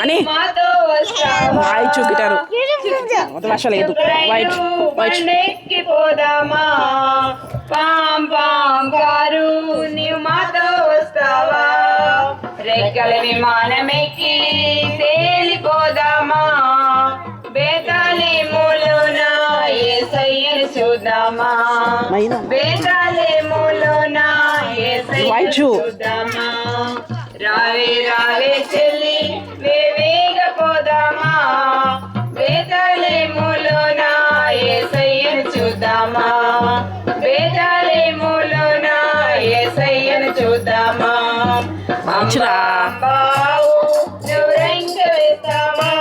అని వాయిచు గిటారు భాష లేదు వైట్ పోదామా పాం పాం కారు నీవు మాతో వస్తావా రెక్కల విమానమెక్కి తేలిపోదామా బేతాళేములోన యేసయ్యను చూద్దామా బేతాళేములోన యేసయ్యను చూద్దామా రావే రావే చెల్లి వేవేగ పోదామా బేతాళేములోన యేసయ్యను చూద్దామా బేతాళేములోన యేసయ్యను చూద్దామా అంబాంబావు నువ్వు రంగ వేస్తావా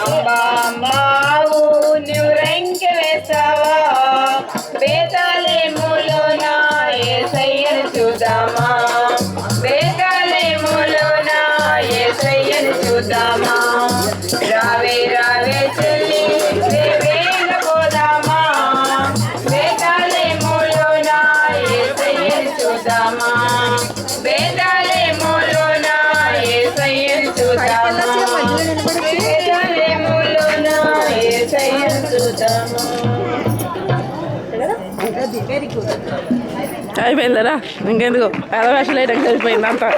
అంబాంబావు నువ్వు రంగ వేస్తావా బేతాళేములోన యేసయ్యను చూద్దామా బేతాళేములోన యేసయ్యను చూద్దామా రావే రావే చెల్లి వేవేగ పోదామా బేతాళేములోన యేసయ్యను చూద్దామా బేతాళేములోన యేసయ్యను చూద్దామా బేతాళేములోన యేసయ్యను చూద్దామా అయిపోయిందరా ఇంకెందుకు అరవేషలు వేయడానికి సరిపోయింది అంతా